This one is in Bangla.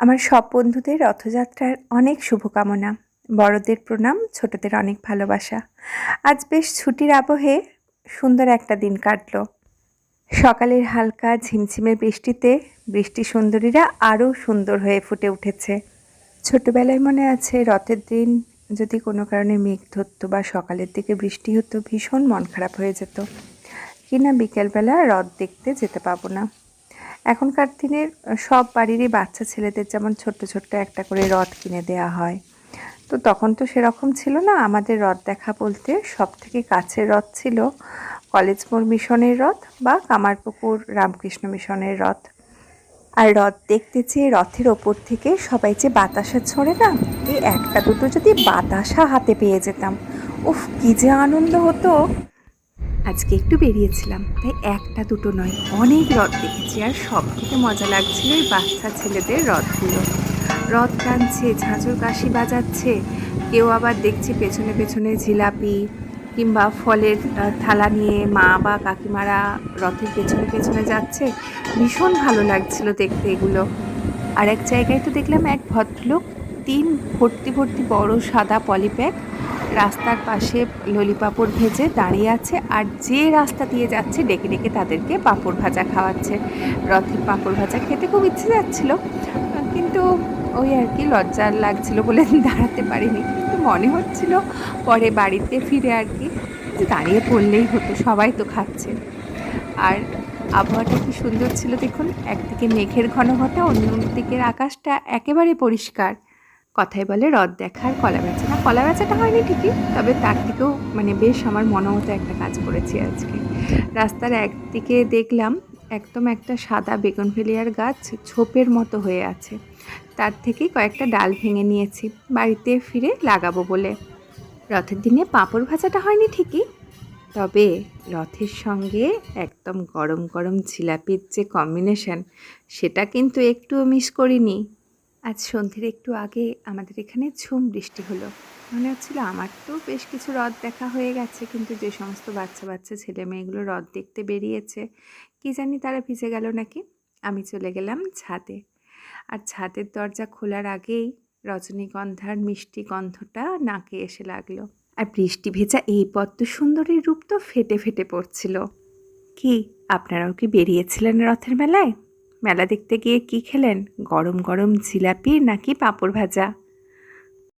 আমার সব বন্ধুদের রথযাত্রার অনেক শুভকামনা। বড়দের প্রণাম, ছোটদের অনেক ভালোবাসা। আজ বেশ ছুটির আবহে সুন্দর একটা দিন কাটলো। সকালের হালকা ঝিমঝিমে বৃষ্টিতে বৃষ্টি সুন্দরীরা আরও সুন্দর হয়ে ফুটে উঠেছে। ছোটবেলায় মনে আছে রথের দিন যদি কোনো কারণে মেঘ ধরতো বা সকালের দিকে বৃষ্টি হতো, ভীষণ মন খারাপ হয়ে যেত। কিনা বিকেলবেলা রথ দেখতে যেতে পাবো না। এখনকার দিনের সব বাড়িরই বাচ্চা ছেলেদের যেমন ছোট্ট ছোট্ট একটা করে রথ কিনে দেওয়া হয়, তো তখন তো সেরকম ছিল না। আমাদের রথ দেখা বলতে সবথেকে কাছের রথ ছিল কলেজ মোড় মিশনের রথ বা কামারপুকুর রামকৃষ্ণ মিশনের রথ। আর রথ দেখতে চেয়ে রথের ওপর থেকে সবাই যে বাতাসা ছড়ে না, এই একটা দুটো যদি বাতাসা হাতে পেয়ে যেতাম, উফ কি যে আনন্দ হতো। আজকে একটু বেরিয়েছিলাম, তাই একটা দুটো নয়, অনেক রথ দেখেছি। আর সব থেকে মজা লাগছিল এই বাচ্চা ছেলেদের রথগুলো। রথ টানছে, ঝাঁঝর কাশি বাজাচ্ছে, কেউ আবার দেখছি পেছনে পেছনে জিলাপি কিংবা ফলের থালা নিয়ে মা বা কাকিমারা রথের পেছনে পেছনে যাচ্ছে। ভীষণ ভালো লাগছিল দেখতে এগুলো। আর এক জায়গায় তো দেখলাম এক ভদ্রলোক তিন ভর্তি ভর্তি বড় সাদা পলিব্যাগ রাস্তার পাশে ললিপাপড় ভেজে দাঁড়িয়ে আছে, আর যে রাস্তা দিয়ে যাচ্ছে ডেকে ডেকে তাদেরকে পাঁপড় ভাজা খাওয়াচ্ছে। রথের পাঁপড় ভাজা খেতে খুব ইচ্ছে যাচ্ছিল, কিন্তু ওই আর কি লজ্জা লাগছিল বলে দাঁড়াতে পারিনি। কিন্তু মনে হচ্ছিল পরে বাড়িতে ফিরে আর কি যে দাঁড়িয়ে পড়লেই হতো, সবাই তো খাচ্ছে। আর আবহাওয়াটা কি সুন্দর ছিল দেখুন, একদিকে মেঘের ঘন ঘটা, অন্যদিকের আকাশটা একেবারে পরিষ্কার। কথায় বলে রথ দেখার কলা বেচা, না কলা বেচাটা হয়নি ঠিকই, তবে তার থেকেও বেশ আমার মনোমতো একটা কাজ করেছি আজকে। রাস্তার একদিকে দেখলাম একদম একটা সাদা বেগুনভেলিয়ার গাছ ঝোপের মতো হয়ে আছে, তার থেকেই কয়েকটা ডাল ভেঙে নিয়েছি বাড়িতে ফিরে লাগাবো বলে। রথের দিনে পাঁপড় ভাজাটা হয়নি ঠিকই, তবে রথের সঙ্গে একদম গরম গরম জিলাপির যে কম্বিনেশন, সেটা কিন্তু একটুও মিস করিনি। আজ সন্ধ্যের একটু আগে আমাদের এখানে ঝুম বৃষ্টি হলো। মনে হচ্ছিল আমার তো বেশ কিছু রথ দেখা হয়ে গেছে, কিন্তু যে সমস্ত বাচ্চা বাচ্চা ছেলে মেয়েগুলো রথ দেখতে বেরিয়েছে, কি জানি তারা ভিজে গেল নাকি। আমি চলে গেলাম ছাদে। আর ছাদের দরজা খোলার আগেই রজনীগন্ধার মিষ্টি গন্ধটা নাকে এসে লাগলো। আর বৃষ্টি ভেজা এই পদ্ম সুন্দরীর রূপ তো ফেটে ফেটে পড়ছিল। কি আপনারাও কি বেরিয়েছিলেন রথের মেলায়? মেলা দেখতে গিয়ে কি খেলেন? গরম গরম জিলাপি নাকি পাঁপড় ভাজা?